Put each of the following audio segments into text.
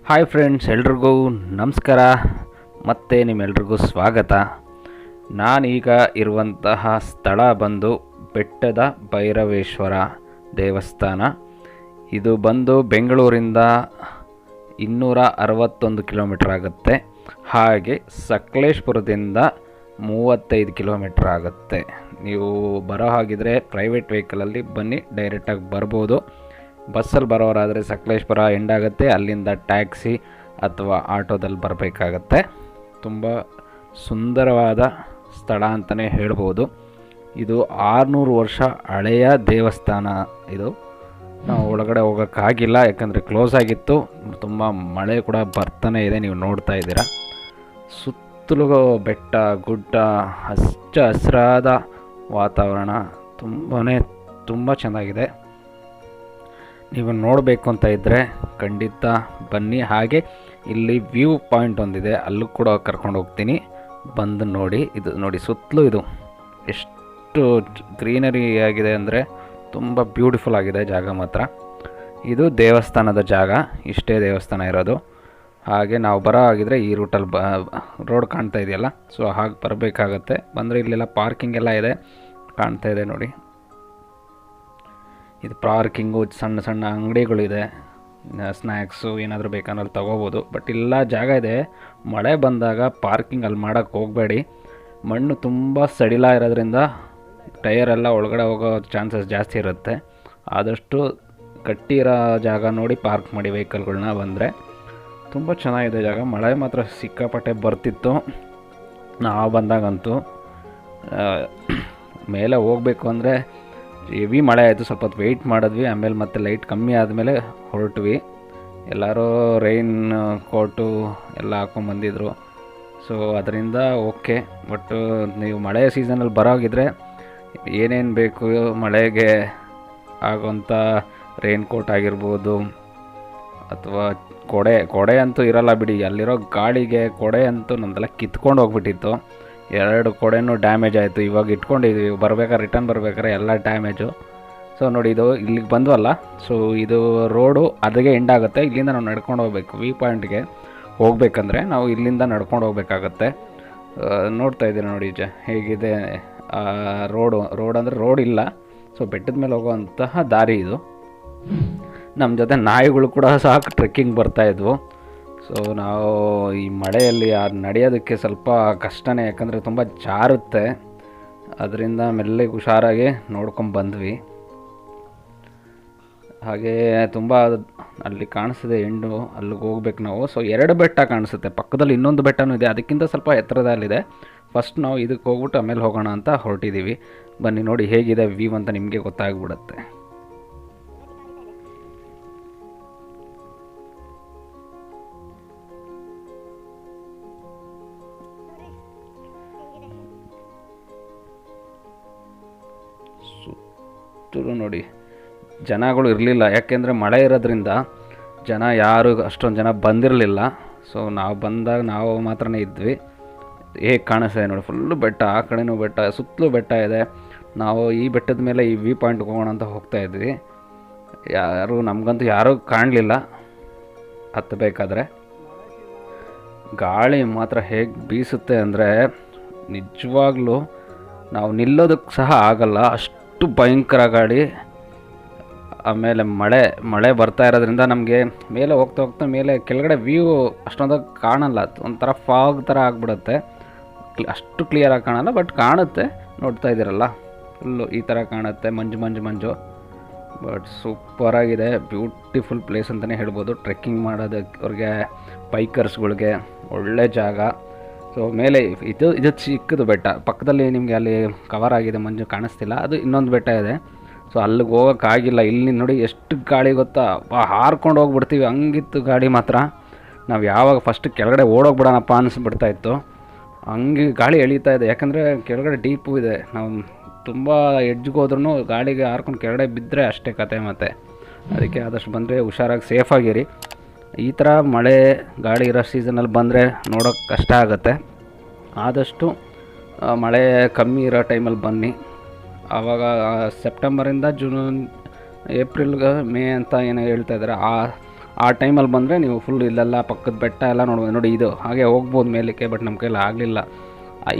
Hi friends, ಎಲ್ರಿಗೂ ನಮಸ್ಕಾರ. ಮತ್ತೆ ನಿಮ್ಮೆಲ್ರಿಗೂ ಸ್ವಾಗತ. ನಾನೀಗ ಇರುವಂತಹ ಸ್ಥಳ ಬಂದು ಬೆಟ್ಟದ ಭೈರವೇಶ್ವರ ದೇವಸ್ಥಾನ. ಇದು ಬಂದು ಬೆಂಗಳೂರಿಂದ 261 ಕಿಲೋಮೀಟರ್ ಆಗುತ್ತೆ. ಹಾಗೆ ಸಕಲೇಶಪುರದಿಂದ 35 ಕಿಲೋಮೀಟರ್ ಆಗುತ್ತೆ. ನೀವು ಬರೋ ಹಾಗಿದ್ರೆ ಪ್ರೈವೇಟ್ ವೆಹಿಕಲಲ್ಲಿ ಬನ್ನಿ, ಡೈರೆಕ್ಟಾಗಿ ಬರ್ಬೋದು. ಬಸ್ಸಲ್ಲಿ ಬರೋರಾದರೆ ಸಕಲೇಶಪುರ ಎಂಡ್ ಆಗುತ್ತೆ, ಅಲ್ಲಿಂದ ಟ್ಯಾಕ್ಸಿ ಅಥವಾ ಆಟೋದಲ್ಲಿ ಬರಬೇಕಾಗತ್ತೆ. ತುಂಬ ಸುಂದರವಾದ ಸ್ಥಳ ಅಂತಲೇ ಹೇಳ್ಬೋದು. ಇದು 600 ವರ್ಷ ಹಳೆಯ ದೇವಸ್ಥಾನ. ಇದು ನಾವು ಒಳಗಡೆ ಹೋಗೋಕ್ಕಾಗಿಲ್ಲ, ಯಾಕಂದರೆ ಕ್ಲೋಸ್ ಆಗಿತ್ತು. ತುಂಬ ಮಳೆ ಕೂಡ ಬರ್ತಾನೆ ಇದೆ, ನೀವು ನೋಡ್ತಾ ಇದ್ದೀರಾ. ಸುತ್ತಲೂ ಬೆಟ್ಟ ಗುಡ್ಡ, ಹಚ್ಚ ಹಸಿರಾದ ವಾತಾವರಣ, ತುಂಬ ಚೆನ್ನಾಗಿದೆ. ನೀವು ನೋಡಬೇಕು ಅಂತ ಇದ್ದರೆ ಖಂಡಿತ ಬನ್ನಿ. ಹಾಗೆ ಇಲ್ಲಿ ವ್ಯೂ ಪಾಯಿಂಟ್ ಒಂದಿದೆ, ಅಲ್ಲೂ ಕೂಡ ಕರ್ಕೊಂಡು ಹೋಗ್ತೀನಿ, ಬಂದು ನೋಡಿ. ಇದು ನೋಡಿ, ಸುತ್ತಲೂ ಇದು ಎಷ್ಟು ಗ್ರೀನರಿ ಆಗಿದೆ ಅಂದರೆ ತುಂಬ ಬ್ಯೂಟಿಫುಲ್ ಆಗಿದೆ ಜಾಗ ಮಾತ್ರ. ಇದು ದೇವಸ್ಥಾನದ ಜಾಗ, ಇಷ್ಟೇ ದೇವಸ್ಥಾನ ಇರೋದು. ಹಾಗೆ ನಾವು ಬರೋ ಆಗಿದ್ರೆ ಈ ರೂಟಲ್ಲಿ ರೋಡ್ ಕಾಣ್ತಾ ಇದೆಯಲ್ಲ, ಸೊ ಹಾಗೆ ಬರಬೇಕಾಗತ್ತೆ. ಬಂದರೆ ಇಲ್ಲೆಲ್ಲ ಪಾರ್ಕಿಂಗ್ ಎಲ್ಲ ಇದೆ, ಕಾಣ್ತಾ ಇದೆ ನೋಡಿ. ಇದು ಪಾರ್ಕಿಂಗು, ಸಣ್ಣ ಸಣ್ಣ ಅಂಗಡಿಗಳಿದೆ, ಸ್ನ್ಯಾಕ್ಸು ಏನಾದರೂ ಬೇಕಂದ್ರೆ ತೊಗೋಬೋದು. ಬಟ್ ಇಲ್ಲ, ಜಾಗ ಇದೆ. ಮಳೆ ಬಂದಾಗ ಪಾರ್ಕಿಂಗ್ ಅಲ್ಲಿ ಮಾಡೋಕ್ಕೆ ಹೋಗಬೇಡಿ. ಮಣ್ಣು ತುಂಬ ಸಡಿಲ ಇರೋದ್ರಿಂದ ಟೈರೆಲ್ಲ ಒಳಗಡೆ ಹೋಗೋ ಚಾನ್ಸಸ್ ಜಾಸ್ತಿ ಇರುತ್ತೆ. ಆದಷ್ಟು ಕಟ್ಟಿರೋ ಜಾಗ ನೋಡಿ ಪಾರ್ಕ್ ಮಾಡಿ ವೆಹಿಕಲ್ಗಳನ್ನ ಬಂದರೆ. ತುಂಬ ಚೆನ್ನಾಗಿದೆ ಜಾಗ. ಮಳೆ ಮಾತ್ರ ಸಿಕ್ಕಾಪಟ್ಟೆ ಬರ್ತಿತ್ತು ನಾವು ಬಂದಾಗಂತೂ. ಮೇಲೆ ಹೋಗಬೇಕು ಅಂದರೆ ಹೆವಿ ಮಳೆ ಆಯಿತು, ಸ್ವಲ್ಪ ಹೊತ್ತು ವೆಯ್ಟ್ ಮಾಡಿದ್ವಿ. ಆಮೇಲೆ ಮತ್ತೆ ಲೈಟ್ ಕಮ್ಮಿ ಆದಮೇಲೆ ಹೊರಟ್ವಿ. ಎಲ್ಲರೂ ರೈನ್ ಕೋಟು ಎಲ್ಲ ಹಾಕ್ಕೊಂಬಂದಿದ್ರು, ಸೊ ಅದರಿಂದ ಓಕೆ. ಬಟ್ ನೀವು ಮಳೆ ಸೀಸನಲ್ಲಿ ಬರೋಗಿದ್ರೆ ಏನೇನು ಬೇಕು ಮಳೆಗೆ ಆಗೋಂಥ ರೈನ್ ಕೋಟ್ ಆಗಿರ್ಬೋದು, ಅಥವಾ ಕೊಡೆ ಅಂತೂ ಇರಲ್ಲ ಬಿಡಿ. ಅಲ್ಲಿರೋ ಗಾಳಿಗೆ ಕೊಡೆ ಅಂತೂ ನಮ್ಮದೆಲ್ಲ ಕಿತ್ಕೊಂಡು ಹೋಗ್ಬಿಟ್ಟಿತ್ತು. 2 ಕೊಡೆನೂ ಡ್ಯಾಮೇಜ್ ಆಯಿತು. ಇವಾಗ ಇಟ್ಕೊಂಡಿದ್ವಿ, ರಿಟರ್ನ್ ಬರ್ಬೇಕಾದ್ರೆ ಎಲ್ಲ ಡ್ಯಾಮೇಜು. ಸೊ ನೋಡಿ, ಇದು ಇಲ್ಲಿಗೆ ಬಂದ್ವಲ್ಲ, ಸೊ ಇದು ರೋಡು ಅಲ್ಲಿಗೆ ಎಂಡ್ ಆಗುತ್ತೆ. ಇಲ್ಲಿಂದ ನಾವು ನಡ್ಕೊಂಡು ಹೋಗ್ಬೇಕು. ವ್ಯೂ ಪಾಯಿಂಟ್ಗೆ ಹೋಗ್ಬೇಕಂದ್ರೆ ನಾವು ಇಲ್ಲಿಂದ ನಡ್ಕೊಂಡು ಹೋಗ್ಬೇಕಾಗತ್ತೆ. ನೋಡ್ತಾ ಇದ್ದೀರಾ ನೋಡಿ ಹೇಗಿದೆ ರೋಡ್ ಅಂದರೆ ರೋಡ್ ಇಲ್ಲ, ಸೊ ಬೆಟ್ಟದ ಮೇಲೆ ಹೋಗುವಂತಹ ದಾರಿ ಇದು. ನಮ್ಮ ಜೊತೆ ನಾಯಿಗಳು ಕೂಡ ಸಾಕು ಟ್ರೆಕ್ಕಿಂಗ್ ಬರ್ತಾಯಿದ್ವು. ಸೊ ನಾವು ಈ ಮಳೆಯಲ್ಲಿ ನಡೆಯೋದಕ್ಕೆ ಸ್ವಲ್ಪ ಕಷ್ಟನೇ, ಯಾಕಂದರೆ ತುಂಬ ಜಾರುತ್ತೆ. ಅದರಿಂದ ಮೆಲ್ಲಗೆ ಹುಷಾರಾಗಿ ನೋಡ್ಕೊಂಡು ಬಂದ್ವಿ. ಹಾಗೆ ತುಂಬ ಅಲ್ಲಿ ಕಾಣಿಸ್ತಿದೆ ಎಂಡು, ಅಲ್ಲಿಗೆ ಹೋಗ್ಬೇಕು ನಾವು. ಸೊ 2 ಬೆಟ್ಟ ಕಾಣಿಸುತ್ತೆ, ಪಕ್ಕದಲ್ಲಿ ಇನ್ನೊಂದು ಬೆಟ್ಟನೂ ಇದೆ, ಅದಕ್ಕಿಂತ ಸ್ವಲ್ಪ ಎತ್ತರದಲ್ಲಿದೆ. ಫಸ್ಟ್ ನಾವು ಇದಕ್ಕೆ ಹೋಗ್ಬಿಟ್ಟು ಆಮೇಲೆ ಹೋಗೋಣ ಅಂತ ಹೊರಟಿದ್ದೀವಿ. ಬನ್ನಿ ನೋಡಿ ಹೇಗಿದೆ ವ್ಯೂ ಅಂತ ನಿಮಗೆ ಗೊತ್ತಾಗ್ಬಿಡುತ್ತೆ. ಸುತ್ತಲೂ ನೋಡಿ ಜನಗಳು ಇರಲಿಲ್ಲ, ಯಾಕೆಂದರೆ ಮಳೆ ಇರೋದ್ರಿಂದ ಯಾರು ಅಷ್ಟೊಂದು ಜನ ಬಂದಿರಲಿಲ್ಲ. ಸೊ ನಾವು ಬಂದಾಗ ನಾವು ಮಾತ್ರನೇ ಇದ್ವಿ. ಹೇಗೆ ಕಾಣಿಸ್ತಿದೆ ನೋಡಿ, ಫುಲ್ಲು ಬೆಟ್ಟ, ಆ ಕಡೆನೂ ಬೆಟ್ಟ, ಸುತ್ತಲೂ ಬೆಟ್ಟ ಇದೆ. ನಾವು ಈ ಬೆಟ್ಟದ ಮೇಲೆ ಈ ವ್ಯೂ ಪಾಯಿಂಟ್ಗೆ ಹೋಗೋಣ ಅಂತ ಹೋಗ್ತಾಯಿದ್ವಿ. ನಮಗಂತೂ ಯಾರೂ ಕಾಣಲಿಲ್ಲ ಹತ್ತಬೇಕಾದ್ರೆ. ಗಾಳಿ ಮಾತ್ರ ಹೇಗೆ ಬೀಸುತ್ತೆ ಅಂದರೆ ನಿಜವಾಗ್ಲೂ ನಾವು ನಿಲ್ಲೋದಕ್ಕೆ ಸಹ ಆಗಲ್ಲ, ಅಷ್ಟು ಭಯಂಕರ ಗಾಳಿ. ಆಮೇಲೆ ಮಳೆ ಬರ್ತಾ ಇರೋದ್ರಿಂದ ನಮಗೆ ಮೇಲೆ ಹೋಗ್ತಾ ಮೇಲೆ ಕೆಳಗಡೆ ವ್ಯೂ ಅಷ್ಟೊಂದಾಗಿ ಕಾಣಲ್ಲ, ಒಂಥರ ಫಾಗ್ ಥರ ಆಗಿಬಿಡುತ್ತೆ. ಅಷ್ಟು ಕ್ಲಿಯರಾಗಿ ಕಾಣಲ್ಲ, ಬಟ್ ಕಾಣುತ್ತೆ. ನೋಡ್ತಾ ಇದ್ದೀರಲ್ಲ, ಫುಲ್ಲು ಈ ಥರ ಕಾಣುತ್ತೆ, ಮಂಜು. ಬಟ್ ಸೂಪರಾಗಿದೆ, ಬ್ಯೂಟಿಫುಲ್ ಪ್ಲೇಸ್ ಅಂತಲೇ ಹೇಳ್ಬೋದು. ಟ್ರೆಕ್ಕಿಂಗ್ ಮಾಡೋದಕ್ಕೆ ಬೈಕರ್ಸ್ಗಳಿಗೆ ಒಳ್ಳೆ ಜಾಗ. ಸೊ ಮೇಲೆ ಇದು ಚಿಕ್ಕದು ಬೆಟ್ಟ, ಪಕ್ಕದಲ್ಲಿ ನಿಮಗೆ ಅಲ್ಲಿ ಕವರ್ ಆಗಿದೆ, ಮಂಜು ಕಾಣಿಸ್ತಿಲ್ಲ. ಅದು ಇನ್ನೊಂದು ಬೆಟ್ಟ ಇದೆ, ಸೊ ಅಲ್ಲಿಗೆ ಹೋಗೋಕ್ಕಾಗಿಲ್ಲ. ಇಲ್ಲಿ ನೋಡಿ ಎಷ್ಟು ಗಾಳಿ ಗೊತ್ತಾ, ಹಾರ್ಕೊಂಡು ಹೋಗ್ಬಿಡ್ತೀವಿ, ಹಂಗಿತ್ತು ಗಾಳಿ ಮಾತ್ರ. ನಾವು ಯಾವಾಗ ಫಸ್ಟ್ ಕೆಳಗಡೆ ಓಡೋಗ್ಬಿಡೋಣಪ್ಪ ಅನಿಸ್ಬಿಡ್ತಾಯಿತ್ತು, ಹಂಗೆ ಗಾಳಿ ಎಳೀತಾ ಇದೆ. ಯಾಕಂದರೆ ಕೆಳಗಡೆ ಡೀಪು ಇದೆ, ನಾವು ತುಂಬ ಎಡ್ಜ್ಗೆ ಹೋದ್ರೂ ಗಾಳಿಗೆ ಹಾರ್ಕೊಂಡು ಕೆಳಗಡೆ ಬಿದ್ದರೆ ಅಷ್ಟೇ ಕತೆ. ಮತ್ತು ಅದಕ್ಕೆ ಆದಷ್ಟು ಬಂದರೆ ಹುಷಾರಾಗಿ ಸೇಫಾಗಿರಿ. ಈ ಥರ ಮಳೆ ಗಾಳಿ ಇರೋ ಸೀಸನಲ್ಲಿ ಬಂದರೆ ನೋಡೋಕ್ಕೆ ಕಷ್ಟ ಆಗುತ್ತೆ. ಆದಷ್ಟು ಮಳೆ ಕಮ್ಮಿ ಇರೋ ಟೈಮಲ್ಲಿ ಬನ್ನಿ. ಆವಾಗ ಸೆಪ್ಟೆಂಬರಿಂದ ಜೂನ್ ಏಪ್ರಿಲ್ಗೆ ಮೇ ಅಂತ ಏನೋ ಹೇಳ್ತಾ ಇದ್ದಾರೆ, ಆ ಟೈಮಲ್ಲಿ ಬಂದರೆ ನೀವು ಫುಲ್ ಇಲ್ಲೆಲ್ಲ ಪಕ್ಕದ ಬೆಟ್ಟ ಎಲ್ಲ ನೋಡ್ಬೋದು. ನೋಡಿ ಇದು ಹಾಗೆ ಹೋಗ್ಬೋದು ಮೇಲಕ್ಕೆ, ಬಟ್ ನಮ್ಮ ಕೈಲಿ ಆಗಲಿಲ್ಲ.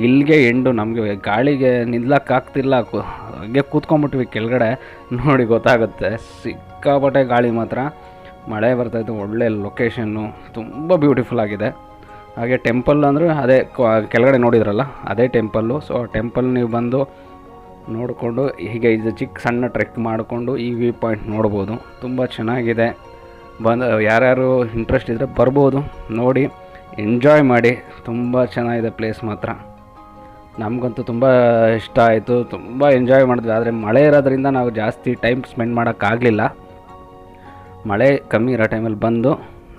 ಇಲ್ಲಿಗೆ ಎಂಡು, ನಮಗೆ ಗಾಳಿಗೆ ನಿಲ್ಲಕ್ಕಾಗ್ತಿಲ್ಲ, ಹಾಗೆ ಕೂತ್ಕೊಂಡ್ಬಿಟ್ವಿ ಕೆಳಗಡೆ. ನೋಡಿ ಗೊತ್ತಾಗುತ್ತೆ, ಸಿಕ್ಕಾಪಟ್ಟೆ ಗಾಳಿ ಮಾತ್ರ. ಮಳೆ ಬರ್ತಾಯಿತ್ತು, ಒಳ್ಳೆ ಲೊಕೇಶನ್ನು, ತುಂಬ ಬ್ಯೂಟಿಫುಲ್ ಆಗಿದೆ. ಹಾಗೆ ಟೆಂಪಲ್ ಅಂದರೆ ಅದೇ ಕೆಳಗಡೆ ನೋಡಿದ್ರಲ್ಲ ಅದೇ ಟೆಂಪಲ್ಲು. ಸೊ ಟೆಂಪಲ್ ನೀವು ಬಂದು ನೋಡಿಕೊಂಡು ಹೀಗೆ ಇದು ಚಿಕ್ಕ ಸಣ್ಣ ಟ್ರೆಕ್ ಮಾಡಿಕೊಂಡು ಈ ವ್ಯೂ ಪಾಯಿಂಟ್ ನೋಡ್ಬೋದು. ತುಂಬ ಚೆನ್ನಾಗಿದೆ. ಬಂದು ಯಾರ್ಯಾರು ಇಂಟ್ರೆಸ್ಟ್ ಇದ್ದರೆ ಬರ್ಬೋದು, ನೋಡಿ ಎಂಜಾಯ್ ಮಾಡಿ. ತುಂಬ ಚೆನ್ನಾಗಿದೆ ಪ್ಲೇಸ್ ಮಾತ್ರ. ನಮಗಂತೂ ತುಂಬ ಇಷ್ಟ ಆಯಿತು, ತುಂಬ ಎಂಜಾಯ್ ಮಾಡಿದ್ವಿ. ಆದರೆ ಮಳೆ ಇರೋದ್ರಿಂದ ನಾವು ಜಾಸ್ತಿ ಟೈಮ್ ಸ್ಪೆಂಡ್ ಮಾಡೋಕ್ಕಾಗಲಿಲ್ಲ. ಮಳೆ ಕಮ್ಮಿ ಇರೋ ಟೈಮಲ್ಲಿ ಬಂದು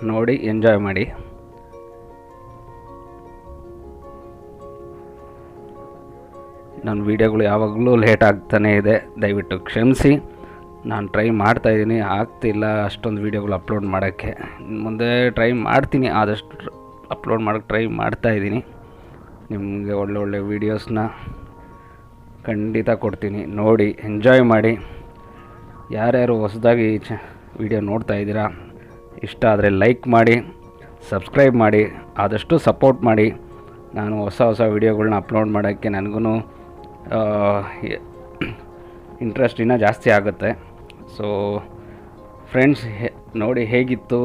ನೋಡಿ ಎಂಜಾಯ್ ಮಾಡಿ. ನನ್ನ ವೀಡಿಯೋಗಳು ಯಾವಾಗಲೂ ಲೇಟ್ ಆಗ್ತಾನೇ ಇದೆ, ದಯವಿಟ್ಟು ಕ್ಷಮಿಸಿ. ನಾನು ಟ್ರೈ ಮಾಡ್ತಾಯಿದ್ದೀನಿ, ಆಗ್ತಿಲ್ಲ ಅಷ್ಟೊಂದು ವೀಡಿಯೋಗಳು ಅಪ್ಲೋಡ್ ಮಾಡೋಕ್ಕೆ. ಮುಂದೆ ಟ್ರೈ ಮಾಡ್ತೀನಿ, ಆದಷ್ಟು ಅಪ್ಲೋಡ್ ಮಾಡೋಕ್ಕೆ ಟ್ರೈ ಮಾಡ್ತಾಯಿದ್ದೀನಿ. ನಿಮಗೆ ಒಳ್ಳೆ ವೀಡಿಯೋಸ್ನ ಖಂಡಿತ ಕೊಡ್ತೀನಿ, ನೋಡಿ ಎಂಜಾಯ್ ಮಾಡಿ. ಯಾರ್ಯಾರು ಹೊಸದಾಗಿ ವೀಡಿಯೋ ನೋಡ್ತಾ ಇದ್ದೀರಾ, ಇಷ್ಟ ಆದರೆ ಲೈಕ್ ಮಾಡಿ, ಸಬ್ಸ್ಕ್ರೈಬ್ ಮಾಡಿ, ಆದಷ್ಟು ಸಪೋರ್ಟ್ ಮಾಡಿ. ನಾನು ಹೊಸ ವೀಡಿಯೋಗಳ್ನ ಅಪ್ಲೋಡ್ ಮಾಡೋಕ್ಕೆ ನನಗೂ ಇಂಟ್ರೆಸ್ಟ್ ಇನ್ನೂ ಜಾಸ್ತಿ ಆಗುತ್ತೆ. ಸೊ ಫ್ರೆಂಡ್ಸ್, ನೋಡಿ ಹೇಗಿತ್ತು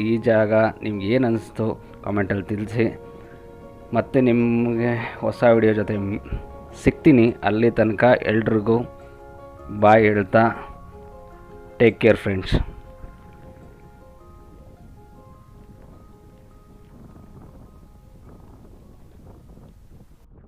ಈ ಜಾಗ, ನಿಮ್ಗೆ ಏನು ಅನಿಸ್ತು ಕಾಮೆಂಟಲ್ಲಿ ತಿಳಿಸಿ. ಮತ್ತು ನಿಮಗೆ ಹೊಸ ವಿಡಿಯೋ ಜೊತೆ ಸಿಗ್ತೀನಿ. ಅಲ್ಲಿ ತನಕ ಎಲ್ರಿಗೂ ಬಾಯ್ ಹೇಳ್ತಾ ಟೇಕ್ ಕೇರ್ ಫ್ರೆಂಡ್ಸ್.